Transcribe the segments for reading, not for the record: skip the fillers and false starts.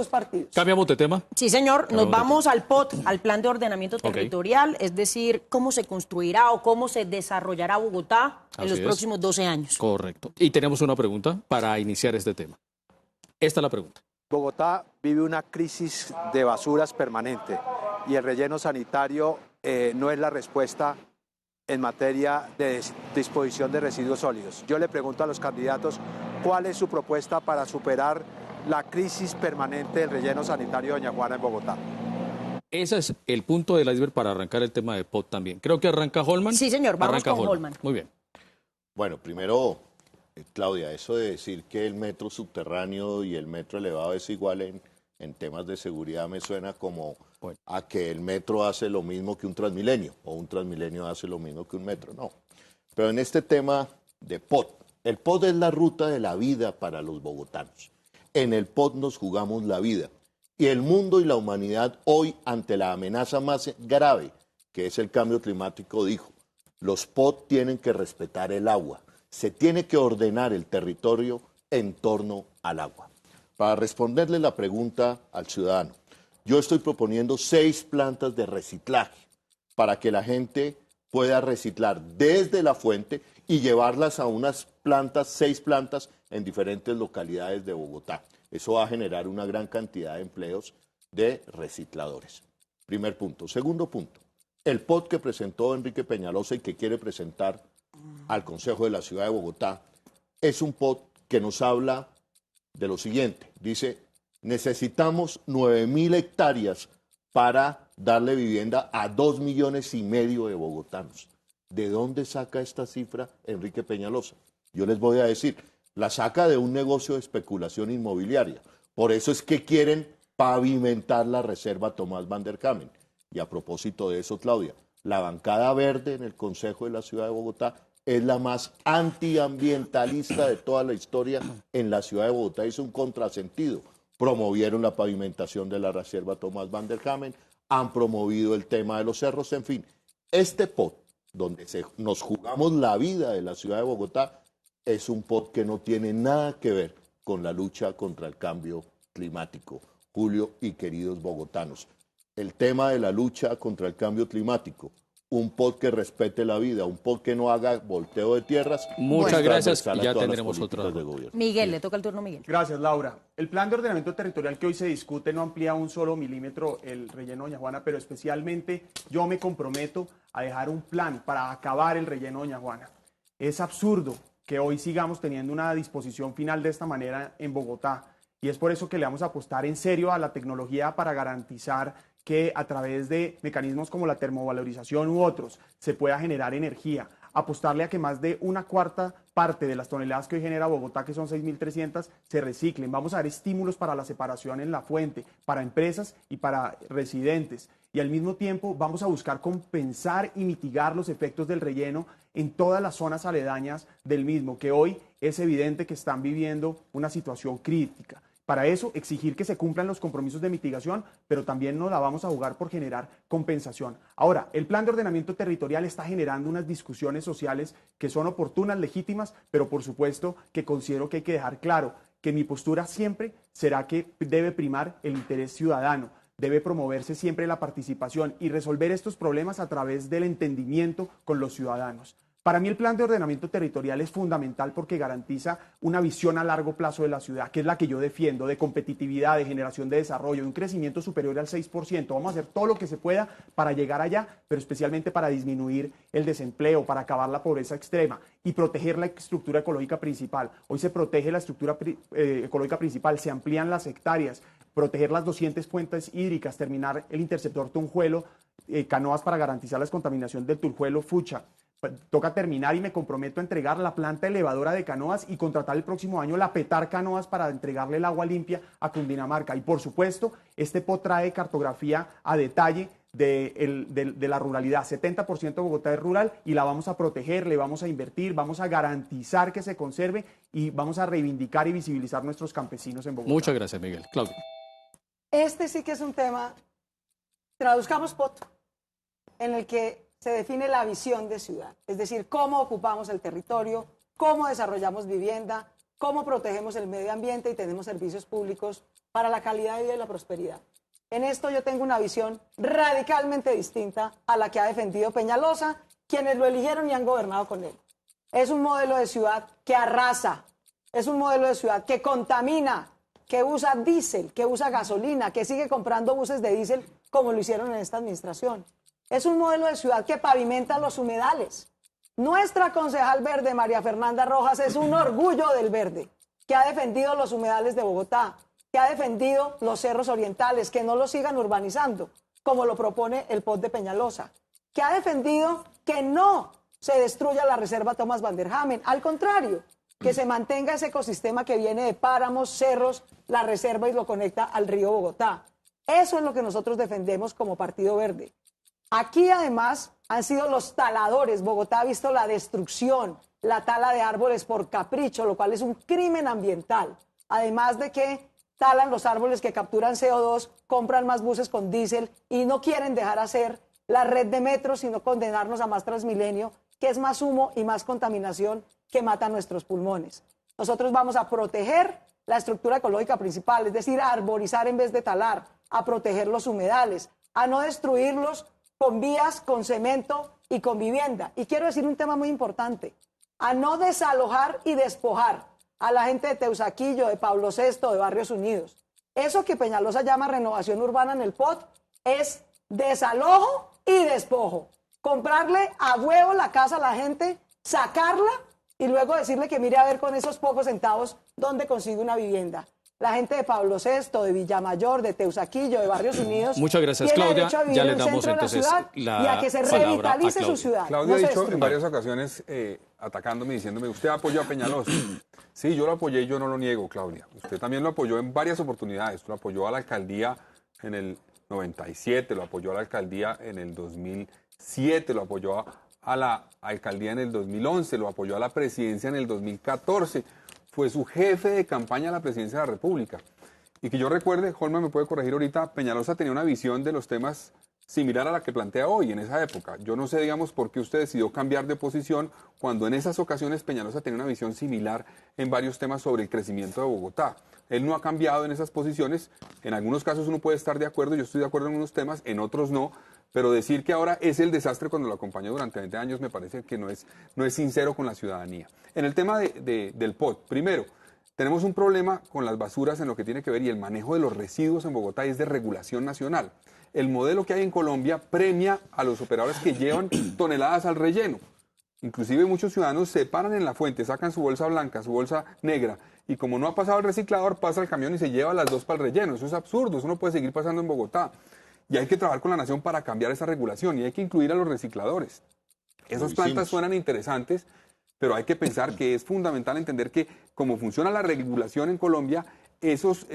esos partidos. Cambiamos de tema. Sí, señor, nos vamos al POT, al Plan de Ordenamiento Territorial, es decir, cómo se construirá o cómo se desarrollará Bogotá en los próximos 12 años. Correcto. Y tenemos una pregunta para iniciar este tema. Esta es la pregunta. Bogotá vive una crisis de basuras permanente y el relleno sanitario no es la respuesta en materia de disposición de residuos sólidos. Yo le pregunto a los candidatos cuál es su propuesta para superar la crisis permanente del relleno sanitario de Doña Juana en Bogotá. Ese es el punto del iceberg para arrancar el tema de POT también. Creo que arranca Holman. Sí, señor, vamos con Holman. Muy bien. Bueno, primero, Claudia, eso de decir que el metro subterráneo y el metro elevado es igual en temas de seguridad me suena como a que el metro hace lo mismo que un Transmilenio o un Transmilenio hace lo mismo que un metro. No. Pero en este tema de POT, el POT es la ruta de la vida para los bogotanos. En el POT nos jugamos la vida. Y el mundo y la humanidad hoy, ante la amenaza más grave, que es el cambio climático, dijo, los POT tienen que respetar el agua. Se tiene que ordenar el territorio en torno al agua. Para responderle la pregunta al ciudadano, yo estoy proponiendo 6 plantas de reciclaje para que la gente pueda reciclar desde la fuente y llevarlas a unas plantas, 6 plantas en diferentes localidades de Bogotá. Eso va a generar una gran cantidad de empleos de recicladores. Primer punto. Segundo punto, el POT que presentó Enrique Peñalosa y que quiere presentar al Consejo de la Ciudad de Bogotá es un POT que nos habla de lo siguiente. Dice, necesitamos 9.000 hectáreas para darle vivienda a 2,5 millones de bogotanos. ¿De dónde saca esta cifra Enrique Peñalosa? Yo les voy a decir, la saca de un negocio de especulación inmobiliaria. Por eso es que quieren pavimentar la reserva Tomás Van der Kamen. Y a propósito de eso, Claudia, la bancada verde en el Consejo de la Ciudad de Bogotá es la más antiambientalista de toda la historia en la Ciudad de Bogotá. Hizo un contrasentido. Promovieron la pavimentación de la reserva Tomás Van der Kamen, han promovido el tema de los cerros, en fin. Este POT, donde nos jugamos la vida de la Ciudad de Bogotá, es un POT que no tiene nada que ver con la lucha contra el cambio climático. Julio y queridos bogotanos, el tema de la lucha contra el cambio climático, un POT que respete la vida, un POT que no haga volteo de tierras. Muchas gracias, ya tendremos otra. Miguel, le toca el turno a Miguel. Gracias, Laura. El plan de ordenamiento territorial que hoy se discute no amplía un solo milímetro el relleno Doña Juana, pero especialmente yo me comprometo a dejar un plan para acabar el relleno Doña Juana. Es absurdo que hoy sigamos teniendo una disposición final de esta manera en Bogotá. Y es por eso que le vamos a apostar en serio a la tecnología para garantizar que a través de mecanismos como la termovalorización u otros se pueda generar energía. Apostarle a que más de 1/4 parte de las toneladas que hoy genera Bogotá, que son 6.300, se reciclen. Vamos a dar estímulos para la separación en la fuente, para empresas y para residentes. Y al mismo tiempo vamos a buscar compensar y mitigar los efectos del relleno en todas las zonas aledañas del mismo, que hoy es evidente que están viviendo una situación crítica. Para eso, exigir que se cumplan los compromisos de mitigación, pero también nos la vamos a jugar por generar compensación. Ahora, el plan de ordenamiento territorial está generando unas discusiones sociales que son oportunas, legítimas, pero por supuesto que considero que hay que dejar claro que mi postura siempre será que debe primar el interés ciudadano. Debe promoverse siempre la participación y resolver estos problemas a través del entendimiento con los ciudadanos. Para mí el plan de ordenamiento territorial es fundamental porque garantiza una visión a largo plazo de la ciudad, que es la que yo defiendo, de competitividad, de generación de desarrollo, de un crecimiento superior al 6%. Vamos a hacer todo lo que se pueda para llegar allá, pero especialmente para disminuir el desempleo, para acabar la pobreza extrema y proteger la estructura ecológica principal. Hoy se protege la estructura ecológica principal, se amplían las hectáreas, proteger las 200 fuentes hídricas, terminar el interceptor Tunjuelo, canoas para garantizar la descontaminación del Tunjuelo Fucha. Toca terminar y me comprometo a entregar la planta elevadora de canoas y contratar el próximo año la Petar Canoas para entregarle el agua limpia a Cundinamarca. Y por supuesto, este POT trae cartografía a detalle de la ruralidad. 70% de Bogotá es rural y la vamos a proteger, le vamos a invertir, vamos a garantizar que se conserve y vamos a reivindicar y visibilizar nuestros campesinos en Bogotá. Muchas gracias, Miguel. Claudia. Este sí que es un tema, traduzcamos POT, en el que se define la visión de ciudad, es decir, cómo ocupamos el territorio, cómo desarrollamos vivienda, cómo protegemos el medio ambiente y tenemos servicios públicos para la calidad de vida y la prosperidad. En esto yo tengo una visión radicalmente distinta a la que ha defendido Peñalosa, quienes lo eligieron y han gobernado con él. Es un modelo de ciudad que arrasa, es un modelo de ciudad que contamina, que usa diésel, que usa gasolina, que sigue comprando buses de diésel como lo hicieron en esta administración. Es un modelo de ciudad que pavimenta los humedales. Nuestra concejal verde, María Fernanda Rojas, es un orgullo del verde, que ha defendido los humedales de Bogotá, que ha defendido los cerros orientales, que no los sigan urbanizando, como lo propone el POT de Peñalosa, que ha defendido que no se destruya la reserva Thomas van der Hamen, al contrario, que se mantenga ese ecosistema que viene de páramos, cerros, la reserva y lo conecta al río Bogotá. Eso es lo que nosotros defendemos como Partido Verde. Aquí además han sido los taladores. Bogotá ha visto la destrucción, la tala de árboles por capricho, lo cual es un crimen ambiental. Además de que talan los árboles que capturan CO2, compran más buses con diésel y no quieren dejar hacer la red de metros, sino condenarnos a más Transmilenio, que es más humo y más contaminación que mata nuestros pulmones. Nosotros vamos a proteger la estructura ecológica principal, es decir, a arborizar en vez de talar, a proteger los humedales, a no destruirlos con vías, con cemento y con vivienda. Y quiero decir un tema muy importante, a no desalojar y despojar a la gente de Teusaquillo, de Pablo VI, de Barrios Unidos. Eso que Peñalosa llama renovación urbana en el POT es desalojo y despojo. Comprarle a huevo la casa a la gente, sacarla y luego decirle que mire a ver con esos pocos centavos dónde consigue una vivienda. La gente de Pablo VI, de Villamayor, de Teusaquillo, de Barrios Unidos. Muchas gracias, tiene Claudia. derecho a vivir Ya en le el damos centro de entonces la ciudad la y a que se palabra revitalice a su ciudad. Claudia No ha se dicho en destruya. varias ocasiones, atacándome, diciéndome, usted apoyó a Peñalosa. Sí, yo lo apoyé y yo no lo niego, Claudia. Usted también lo apoyó en varias oportunidades. Lo apoyó a la alcaldía en el 97, lo apoyó a la alcaldía en el 2007, lo apoyó a la alcaldía en el 2011, lo apoyó a la presidencia en el 2014. Fue su jefe de campaña a la presidencia de la República. Y que yo recuerde, Holman me puede corregir ahorita, Peñalosa tenía una visión de los temas similar a la que plantea hoy en esa época. Yo no sé, digamos, por qué usted decidió cambiar de posición cuando en esas ocasiones Peñalosa tenía una visión similar en varios temas sobre el crecimiento de Bogotá. Él no ha cambiado en esas posiciones. En algunos casos uno puede estar de acuerdo, yo estoy de acuerdo en unos temas, en otros no. Pero decir que ahora es el desastre cuando lo acompañó durante 20 años me parece que no es sincero con la ciudadanía. En el tema del POT, primero, tenemos un problema con las basuras en lo que tiene que ver y el manejo de los residuos en Bogotá es de regulación nacional. El modelo que hay en Colombia premia a los operadores que llevan toneladas al relleno. Inclusive muchos ciudadanos se paran en la fuente, sacan su bolsa blanca, su bolsa negra, y como no ha pasado el reciclador, pasa el camión y se lleva las dos para el relleno. Eso es absurdo, eso no puede seguir pasando en Bogotá. Y hay que trabajar con la nación para cambiar esa regulación y hay que incluir a los recicladores. Esas plantas suenan interesantes, pero hay que pensar que es fundamental entender que como funciona la regulación en Colombia, esos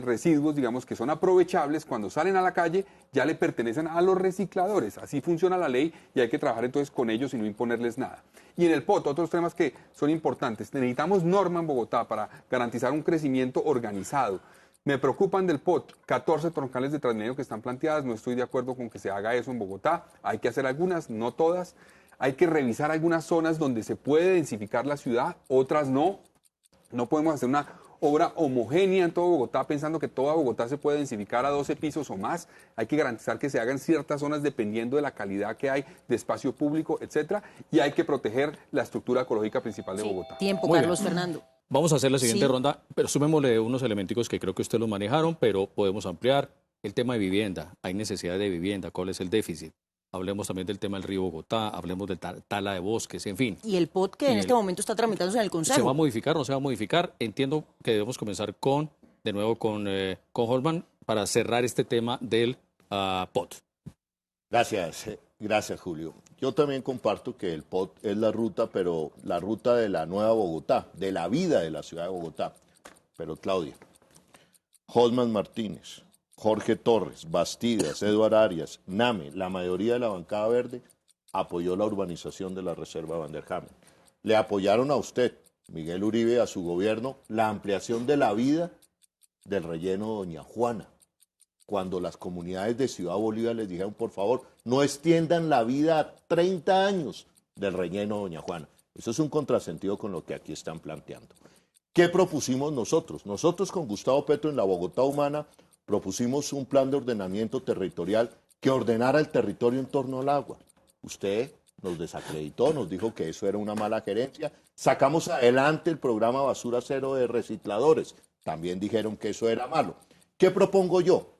residuos, digamos, que son aprovechables, cuando salen a la calle, ya le pertenecen a los recicladores. Así funciona la ley y hay que trabajar entonces con ellos y no imponerles nada. Y en el POT, otros temas que son importantes. Necesitamos norma en Bogotá para garantizar un crecimiento organizado. Me preocupan del POT, 14 troncales de Transmilenio que están planteadas, no estoy de acuerdo con que se haga eso en Bogotá, hay que hacer algunas, no todas, hay que revisar algunas zonas donde se puede densificar la ciudad, otras no, no podemos hacer una obra homogénea en todo Bogotá pensando que toda Bogotá se puede densificar a 12 pisos o más, hay que garantizar que se hagan ciertas zonas dependiendo de la calidad que hay de espacio público, etcétera, y hay que proteger la estructura ecológica principal de Bogotá. Tiempo, Muy Carlos bien. Fernando. Vamos a hacer la siguiente Sí. ronda, pero sumémosle unos elementos que creo que ustedes los manejaron, pero podemos ampliar el tema de vivienda. Hay necesidad de vivienda, ¿cuál es el déficit? Hablemos también del tema del río Bogotá, hablemos de tala de bosques, en fin. Y el POT que en este momento está tramitándose en el Consejo. ¿Se va a modificar o no se va a modificar? Entiendo que debemos comenzar de nuevo con Holman para cerrar este tema del POT. Gracias, Julio. Yo también comparto que el POT es la ruta, pero la ruta de la nueva Bogotá, de la vida de la ciudad de Bogotá. Pero Claudia, Holman Martínez, Jorge Torres, Bastidas, Eduard Arias, Name, la mayoría de la bancada verde apoyó la urbanización de la Reserva Van der Hamen. Le apoyaron a usted, Miguel Uribe, a su gobierno, la ampliación de la vida del relleno Doña Juana, cuando las comunidades de Ciudad Bolívar les dijeron, por favor, no extiendan la vida a 30 años del relleno Doña Juana. Eso es un contrasentido con lo que aquí están planteando. ¿Qué propusimos nosotros? Nosotros con Gustavo Petro en la Bogotá Humana propusimos un plan de ordenamiento territorial que ordenara el territorio en torno al agua. Usted nos desacreditó, nos dijo que eso era una mala gerencia. Sacamos adelante el programa Basura Cero de recicladores. También dijeron que eso era malo. ¿Qué propongo yo?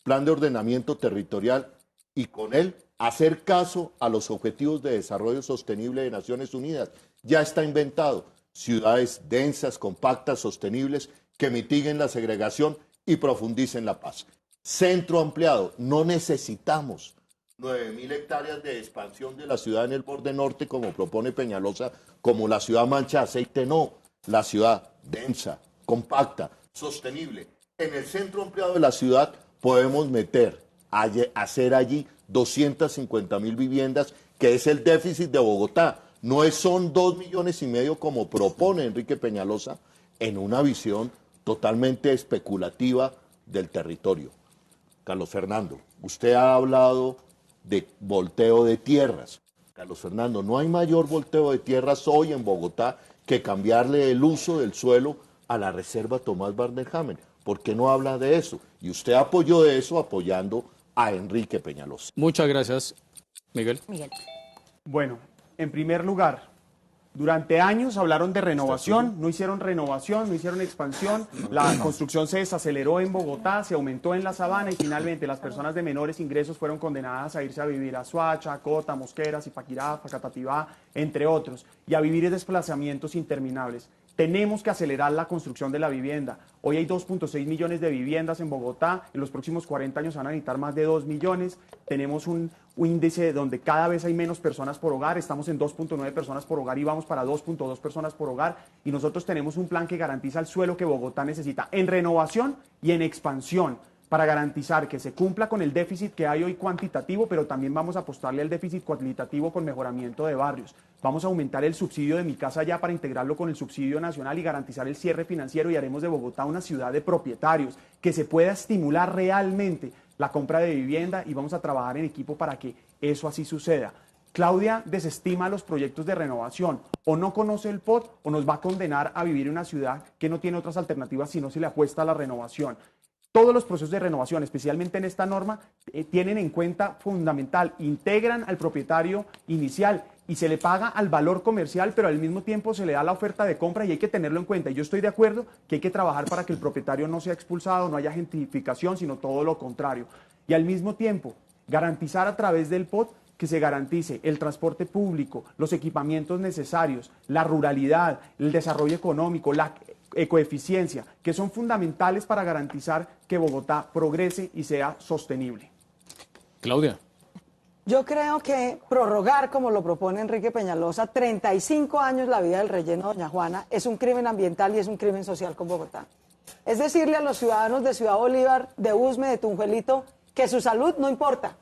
Plan de ordenamiento territorial y con él hacer caso a los Objetivos de Desarrollo Sostenible de Naciones Unidas. Ya está inventado. Ciudades densas, compactas, sostenibles, que mitiguen la segregación y profundicen la paz. Centro ampliado. No necesitamos 9.000 hectáreas de expansión de la ciudad en el borde norte, como propone Peñalosa, como la ciudad mancha de aceite. No, la ciudad densa, compacta, sostenible. En el centro ampliado de la ciudad podemos hacer allí 250.000 viviendas, que es el déficit de Bogotá. No son 2,5 millones como propone Enrique Peñalosa, en una visión totalmente especulativa del territorio. Carlos Fernando, usted ha hablado de volteo de tierras. Carlos Fernando, no hay mayor volteo de tierras hoy en Bogotá que cambiarle el uso del suelo a la reserva Tomás Vanderhamen. ¿Por qué no habla de eso? Y usted apoyó de eso apoyando a Enrique Peñalosa. Muchas gracias, Miguel. Bueno, en primer lugar, durante años hablaron de renovación, no hicieron renovación, no hicieron expansión, la construcción se desaceleró en Bogotá, se aumentó en la Sabana y finalmente las personas de menores ingresos fueron condenadas a irse a vivir a Soacha, Cota, Mosquera, Zipaquirá, Facatativá, entre otros, y a vivir en desplazamientos interminables. Tenemos que acelerar la construcción de la vivienda. Hoy hay 2,6 millones de viviendas en Bogotá. En los próximos 40 años van a necesitar más de 2 millones. Tenemos un índice donde cada vez hay menos personas por hogar. Estamos en 2,9 personas por hogar y vamos para 2,2 personas por hogar. Y nosotros tenemos un plan que garantiza el suelo que Bogotá necesita en renovación y en expansión, para garantizar que se cumpla con el déficit que hay hoy cuantitativo, pero también vamos a apostarle al déficit cualitativo con mejoramiento de barrios. Vamos a aumentar el subsidio de Mi Casa Ya para integrarlo con el subsidio nacional y garantizar el cierre financiero, y haremos de Bogotá una ciudad de propietarios, que se pueda estimular realmente la compra de vivienda, y vamos a trabajar en equipo para que eso así suceda. Claudia desestima los proyectos de renovación, o no conoce el POT o nos va a condenar a vivir en una ciudad que no tiene otras alternativas si no se le apuesta a la renovación. Todos los procesos de renovación, especialmente en esta norma, tienen en cuenta fundamental, integran al propietario inicial y se le paga al valor comercial, pero al mismo tiempo se le da la oferta de compra y hay que tenerlo en cuenta. Y yo estoy de acuerdo que hay que trabajar para que el propietario no sea expulsado, no haya gentrificación, sino todo lo contrario. Y al mismo tiempo, garantizar a través del POT que se garantice el transporte público, los equipamientos necesarios, la ruralidad, el desarrollo económico, la ecoeficiencia, que son fundamentales para garantizar que Bogotá progrese y sea sostenible. Claudia. Yo creo que prorrogar, como lo propone Enrique Peñalosa, 35 años la vida del relleno Doña Juana es un crimen ambiental y es un crimen social con Bogotá. Es decirle a los ciudadanos de Ciudad Bolívar, de Usme, de Tunjuelito, que su salud no importa,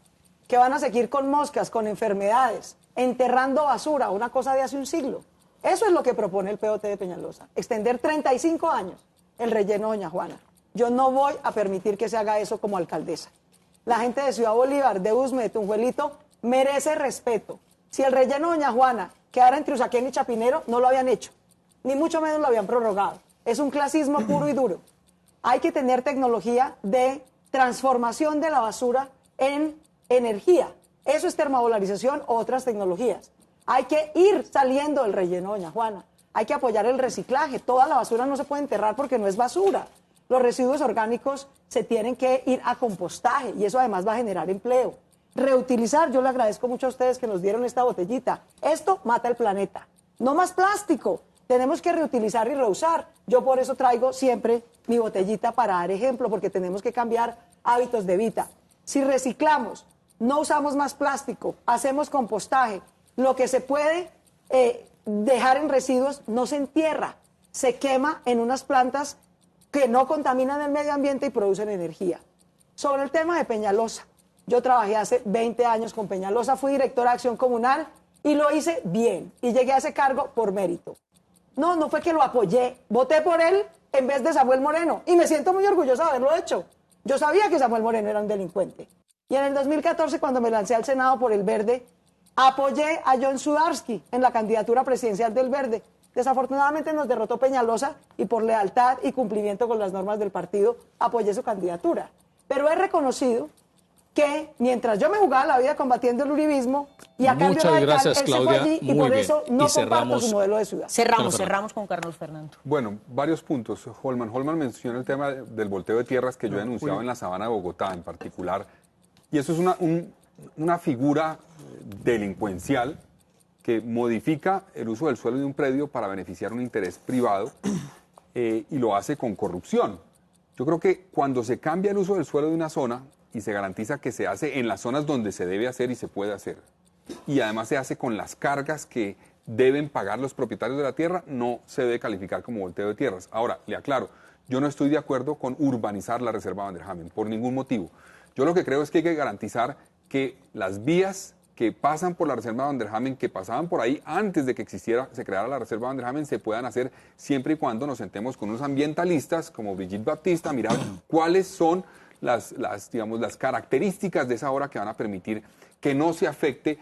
que van a seguir con moscas, con enfermedades, enterrando basura, una cosa de hace un siglo. Eso es lo que propone el POT de Peñalosa, extender 35 años el relleno Doña Juana. Yo no voy a permitir que se haga eso como alcaldesa. La gente de Ciudad Bolívar, de Usme, de Tunjuelito, merece respeto. Si el relleno Doña Juana quedara entre Usaquén y Chapinero, no lo habían hecho, ni mucho menos lo habían prorrogado. Es un clasismo puro y duro. Hay que tener tecnología de transformación de la basura en energía. Eso es termovalorización o otras tecnologías. Hay que ir saliendo del relleno Doña Juana. Hay que apoyar el reciclaje. Toda la basura no se puede enterrar porque no es basura. Los residuos orgánicos se tienen que ir a compostaje y eso además va a generar empleo. Reutilizar, yo le agradezco mucho a ustedes que nos dieron esta botellita. Esto mata el planeta. No más plástico. Tenemos que reutilizar y reusar. Yo por eso traigo siempre mi botellita para dar ejemplo, porque tenemos que cambiar hábitos de vida. Si reciclamos, no usamos más plástico, hacemos compostaje, lo que se puede dejar en residuos no se entierra, se quema en unas plantas que no contaminan el medio ambiente y producen energía. Sobre el tema de Peñalosa, yo trabajé hace 20 años con Peñalosa, fui directora de Acción Comunal y lo hice bien y llegué a ese cargo por mérito. No fue que lo apoyé, voté por él en vez de Samuel Moreno y me siento muy orgullosa de haberlo hecho. Yo sabía que Samuel Moreno era un delincuente. Y en el 2014, cuando me lancé al Senado por el Verde, apoyé a John Sudarsky en la candidatura presidencial del Verde Desafortunadamente nos derrotó Peñalosa y por lealtad y cumplimiento con las normas del partido apoyé su candidatura. Pero he reconocido que mientras yo me jugaba la vida combatiendo el uribismo y a cambio Muchas radical, gracias, él se fue Claudia. allí y Muy por bien. eso no Y comparto cerramos. su modelo de ciudad. Cerramos con Carlos Fernando. Bueno, varios puntos. Holman menciona el tema del volteo de tierras que yo he denunciado en la Sabana de Bogotá en particular. Y eso es una figura delincuencial que modifica el uso del suelo de un predio para beneficiar un interés privado y lo hace con corrupción. Yo creo que cuando se cambia el uso del suelo de una zona y se garantiza que se hace en las zonas donde se debe hacer y se puede hacer, y además se hace con las cargas que deben pagar los propietarios de la tierra, no se debe calificar como volteo de tierras. Ahora, le aclaro, yo no estoy de acuerdo con urbanizar la reserva Van der Hamen, por ningún motivo. Yo lo que creo es que hay que garantizar que las vías que pasan por la reserva Van der Hamen, que pasaban por ahí antes de que se creara la reserva Van der Hamen, se puedan hacer siempre y cuando nos sentemos con unos ambientalistas como Brigitte Baptista, mirar cuáles son las características de esa obra que van a permitir que no se afecte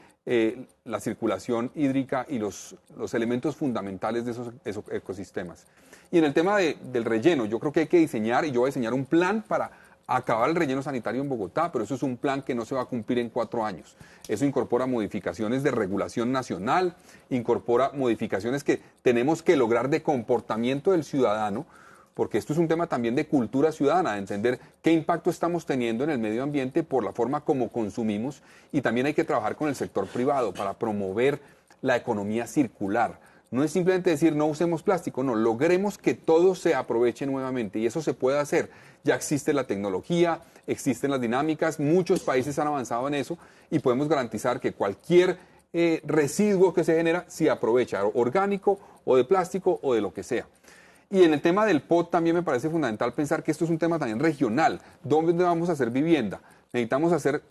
la circulación hídrica y los elementos fundamentales de esos ecosistemas. Y en el tema del relleno, yo creo que hay que diseñar, y yo voy a diseñar un plan para acabar el relleno sanitario en Bogotá, pero eso es un plan que no se va a cumplir en 4 años. Eso incorpora modificaciones de regulación nacional, incorpora modificaciones que tenemos que lograr de comportamiento del ciudadano, porque esto es un tema también de cultura ciudadana, de entender qué impacto estamos teniendo en el medio ambiente por la forma como consumimos, y también hay que trabajar con el sector privado para promover la economía circular. No es simplemente decir no usemos plástico, no, logremos que todo se aproveche nuevamente, y eso se puede hacer. Ya existe la tecnología, existen las dinámicas, muchos países han avanzado en eso y podemos garantizar que cualquier residuo que se genera se aprovecha, orgánico o de plástico o de lo que sea. Y en el tema del POT también me parece fundamental pensar que esto es un tema también regional. ¿Dónde vamos a hacer vivienda? Necesitamos hacer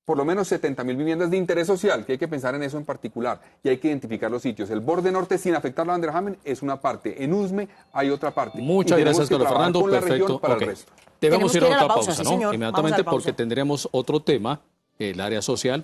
por lo menos 70.000 viviendas de interés social, que hay que pensar en eso en particular, y hay que identificar los sitios. El borde norte, sin afectar la Van der Hamen, es una parte. En Usme hay otra parte. Muchas gracias, Carlos Fernando. Perfecto. Para Okay. el resto. Debemos ir a otra pausa, sí, ¿no? señor. Inmediatamente, Vamos a la pausa. porque tendremos otro tema, el área social.